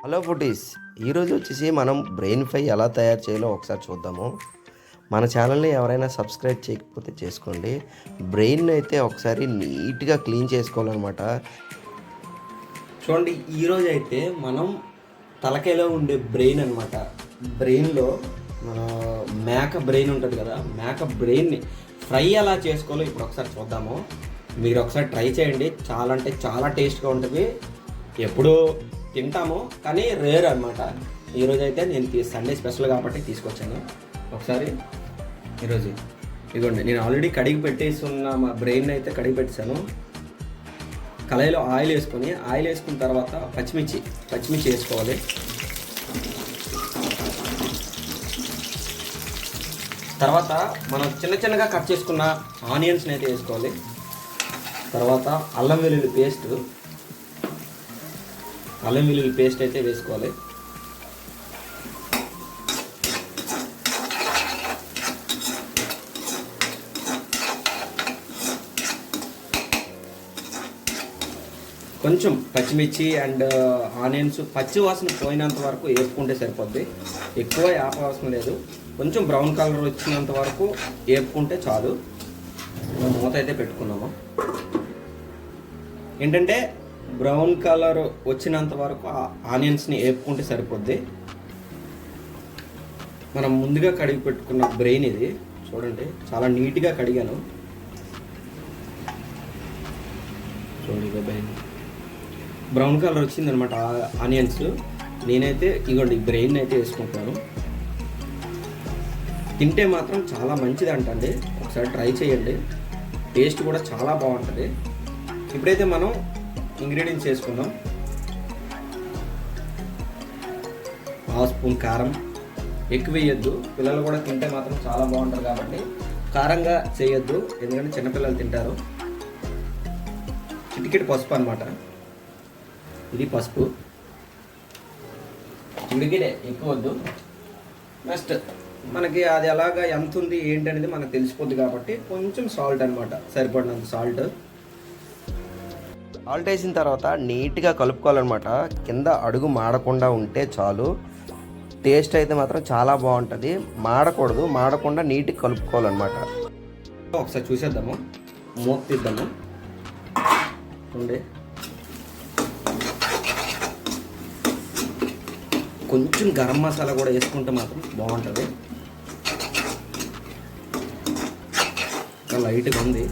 Hello foodies, ఈరోజు వచ్చేసి మనం బ్రెయిన్ ఫ్రై ఎలా తయారు చేయాలో ఒకసారి చూద్దాము. మన ఛానల్ని ఎవరైనా సబ్స్క్రైబ్ చేయకపోతే చేసుకోండి. బ్రెయిన్ అయితే ఒకసారి నీట్గా క్లీన్ చేసుకోవాలన్నమాట. చూడండి, ఈరోజు అయితే మనం తలకాయలో ఉండే బ్రెయిన్ అనమాట. బ్రెయిన్లో మన మేక బ్రెయిన్ ఉంటుంది కదా, మేక బ్రెయిన్ని ఫ్రై ఎలా చేసుకోవాలో ఇప్పుడు ఒకసారి చూద్దాము. మీరు ఒకసారి ట్రై చేయండి. చాలా అంటే చాలా టేస్ట్గా ఉంటుంది. ఎప్పుడు తింటాము కానీ రేర్ అనమాట. ఈరోజు అయితే నేను సండే స్పెషల్ కాబట్టి తీసుకొచ్చాను. ఒకసారి ఈరోజు ఇదిగోండి, నేను ఆల్రెడీ కడిగి పెట్టేసి ఉన్న మా బ్రెయిన్ అయితే కడిగి పెట్టేశాను. కళాయిలో ఆయిల్ వేసుకున్న తర్వాత పచ్చిమిర్చి వేసుకోవాలి. తర్వాత మనం చిన్నగా కట్ చేసుకున్న ఆనియన్స్ని అయితే వేసుకోవాలి. తర్వాత అల్లం వెల్లుల్లి పేస్ట్ అయితే వేసుకోవాలి. కొంచెం పచ్చిమిర్చి అండ్ ఆనియన్స్ పచ్చి వాసన పోయినంత వరకు వేపుకుంటే సరిపోద్ది. ఎక్కువ వేపవసరం లేదు. కొంచెం బ్రౌన్ కలర్ వచ్చినంత వరకు వేపుకుంటే చాలు. మూత అయితే పెట్టుకున్నాము. ఏంటంటే బ్రౌన్ కలర్ వచ్చినంత వరకు ఆనియన్స్ని వేపుకుంటే సరిపోద్ది. మనం ముందుగా కడిగి పెట్టుకున్న బ్రెయిన్ ఇది చూడండి, చాలా నీట్గా కడిగాను. చూడండి, బ్రౌన్ కలర్ వచ్చిందనమాట ఆనియన్స్. నేనైతే ఇగోండి బ్రెయిన్ అయితే వేసుకుంటాను. తింటే మాత్రం చాలా మంచిది అంటండి. ఒకసారి ట్రై చేయండి. టేస్ట్ కూడా చాలా బాగుంటుంది. ఇప్పుడైతే మనం ఇంగ్రీడియంట్స్ వేసుకుందాం. 1/2 స్పూన్ కారం. ఎక్కువ వేయద్దు, పిల్లలు కూడా తింటే మాత్రం చాలా బాగుంటుంది కాబట్టి కారంగా చేయొద్దు, ఎందుకంటే చిన్నపిల్లలు తింటారు. చిటికెడు పసుపు అనమాట. ఇది పసుపు. చిటికెడే, ఎక్కువ వద్దు. నెక్స్ట్ మనకి అది ఎలాగా ఎంత ఉంది ఏంటనేది మనకు తెలిసిపోద్ది కాబట్టి కొంచెం సాల్ట్ అనమాట, సరిపడినంత సాల్ట్ వేసిన తర్వాత నీట్గా కలుపుకోవాలన్నమాట. కింద అడుగు మాడకుండా ఉంటే చాలు. టేస్ట్ అయితే మాత్రం చాలా బాగుంటుంది. మాడకుండా నీట్గా కలుపుకోవాలన్నమాట. ఒకసారి చూసేద్దాము, మూత తీద్దాము. చూడండి, కొంచెం గరం మసాలా కూడా వేసుకుంటే మాత్రం బాగుంటుంది. లైట్గా ఉంది.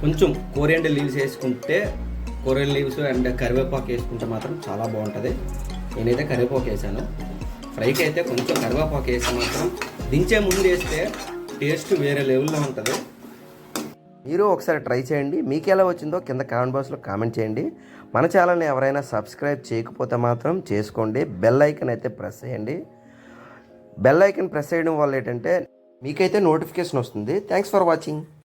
కొంచెం కొరియాండర్ లీవ్స్ వేసుకుంటే, కొరియాండర్ లీవ్స్ అండ్ కరివేపాకు వేసుకుంటే మాత్రం చాలా బాగుంటుంది. నేనైతే కరివేపాకు వేసాను. ఫ్రైకి అయితే కొంచెం కరివేపాకు వేసి మాత్రం దించే ముందు వేస్తే టేస్ట్ వేరే లెవెల్లో ఉంటుంది. మీరు ఒకసారి ట్రై చేయండి. మీకు ఎలా వచ్చిందో కింద కామెంట్ బాక్స్లో కామెంట్ చేయండి. మన ఛానల్ని ఎవరైనా సబ్స్క్రైబ్ చేయకపోతే మాత్రం చేసుకోండి. బెల్ ఐకన్ అయితే ప్రెస్ చేయండి. బెల్ ఐకన్ ప్రెస్ చేయడం వల్ల ఏంటంటే మీకైతే నోటిఫికేషన్ వస్తుంది. Thanks for watching.